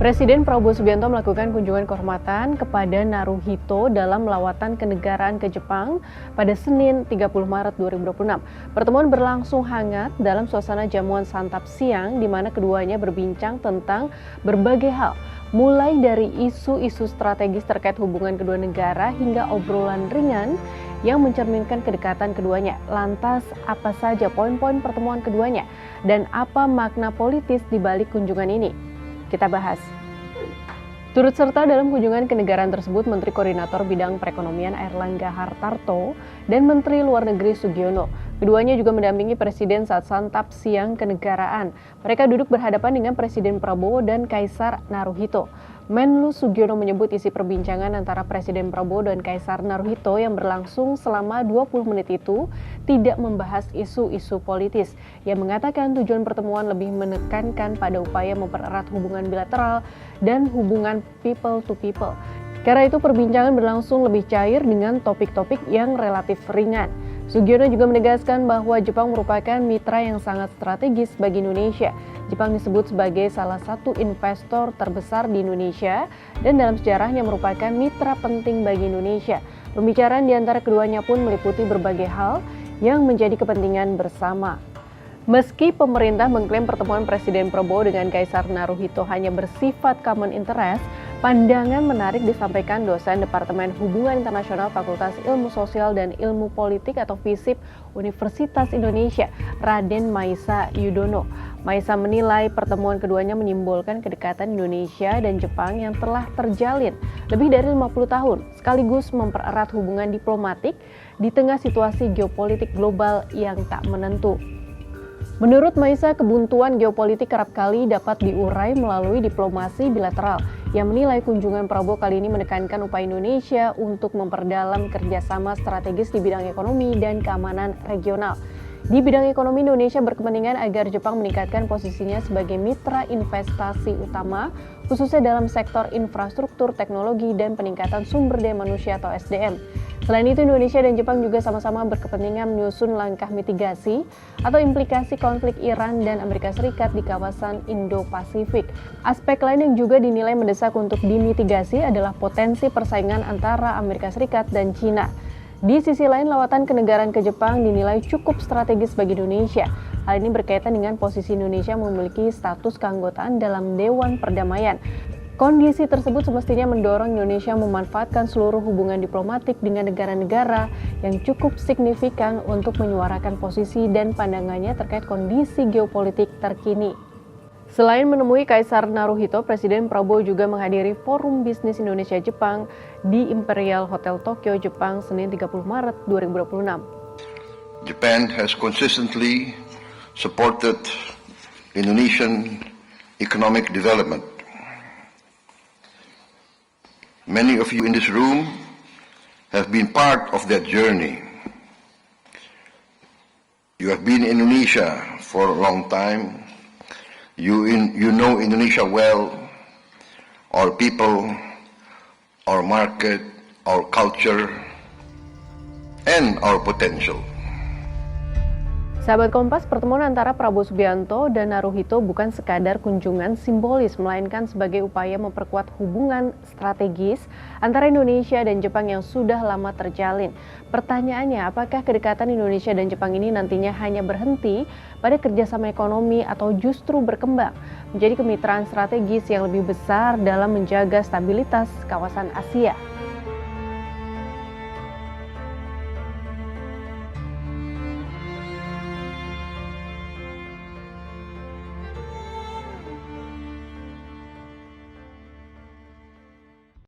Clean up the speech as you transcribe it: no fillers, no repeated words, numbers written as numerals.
Presiden Prabowo Subianto melakukan kunjungan kehormatan kepada Naruhito dalam lawatan kenegaraan ke Jepang pada Senin 30 Maret 2026. Pertemuan berlangsung hangat dalam suasana jamuan santap siang di mana keduanya berbincang tentang berbagai hal, mulai dari isu-isu strategis terkait hubungan kedua negara hingga obrolan ringan yang mencerminkan kedekatan keduanya. Lantas, apa saja poin-poin pertemuan keduanya dan apa makna politis di balik kunjungan ini? Kita bahas. Turut serta dalam kunjungan kenegaraan tersebut Menteri Koordinator Bidang Perekonomian Airlangga Hartarto dan Menteri Luar Negeri Sugiono. Keduanya juga mendampingi Presiden saat santap siang kenegaraan. Mereka duduk berhadapan dengan Presiden Prabowo dan Kaisar Naruhito. Menlu Sugiono menyebut isi perbincangan antara Presiden Prabowo dan Kaisar Naruhito yang berlangsung selama 20 menit itu tidak membahas isu-isu politis. Ia mengatakan tujuan pertemuan lebih menekankan pada upaya mempererat hubungan bilateral dan hubungan people to people. Karena itu perbincangan berlangsung lebih cair dengan topik-topik yang relatif ringan. Sugiono juga menegaskan bahwa Jepang merupakan mitra yang sangat strategis bagi Indonesia. Jepang disebut sebagai salah satu investor terbesar di Indonesia dan dalam sejarahnya merupakan mitra penting bagi Indonesia. Pembicaraan di antara keduanya pun meliputi berbagai hal yang menjadi kepentingan bersama. Meski pemerintah mengklaim pertemuan Presiden Prabowo dengan Kaisar Naruhito hanya bersifat common interest, pandangan menarik disampaikan dosen Departemen Hubungan Internasional Fakultas Ilmu Sosial dan Ilmu Politik atau FISIP Universitas Indonesia, Raden Maisa Yudono. Maisa menilai pertemuan keduanya menyimbolkan kedekatan Indonesia dan Jepang yang telah terjalin lebih dari 50 tahun, sekaligus mempererat hubungan diplomatik di tengah situasi geopolitik global yang tak menentu. Menurut Maisa, kebuntuan geopolitik kerap kali dapat diurai melalui diplomasi bilateral. Yang menilai kunjungan Prabowo kali ini menekankan upaya Indonesia untuk memperdalam kerjasama strategis di bidang ekonomi dan keamanan regional. Di bidang ekonomi, Indonesia berkepentingan agar Jepang meningkatkan posisinya sebagai mitra investasi utama, khususnya dalam sektor infrastruktur, teknologi, dan peningkatan sumber daya manusia atau SDM. Selain itu, Indonesia dan Jepang juga sama-sama berkepentingan menyusun langkah mitigasi atau implikasi konflik Iran dan Amerika Serikat di kawasan Indo-Pasifik. Aspek lain yang juga dinilai mendesak untuk dimitigasi adalah potensi persaingan antara Amerika Serikat dan China. Di sisi lain, lawatan kenegaraan ke Jepang dinilai cukup strategis bagi Indonesia. Hal ini berkaitan dengan posisi Indonesia memiliki status keanggotaan dalam Dewan Perdamaian. Kondisi tersebut semestinya mendorong Indonesia memanfaatkan seluruh hubungan diplomatik dengan negara-negara yang cukup signifikan untuk menyuarakan posisi dan pandangannya terkait kondisi geopolitik terkini. Selain menemui Kaisar Naruhito, Presiden Prabowo juga menghadiri Forum Bisnis Indonesia-Jepang di Imperial Hotel Tokyo, Jepang, Senin 30 Maret 2026. Japan has consistently supported Indonesian economic development. Many of you in this room have been part of that journey. You have been in Indonesia for a long time. You know Indonesia well, our people, our market, our culture, and our potential. Sahabat Kompas, pertemuan antara Prabowo Subianto dan Naruhito bukan sekadar kunjungan simbolis, melainkan sebagai upaya memperkuat hubungan strategis antara Indonesia dan Jepang yang sudah lama terjalin. Pertanyaannya, apakah kedekatan Indonesia dan Jepang ini nantinya hanya berhenti pada kerjasama ekonomi atau justru berkembang menjadi kemitraan strategis yang lebih besar dalam menjaga stabilitas kawasan Asia?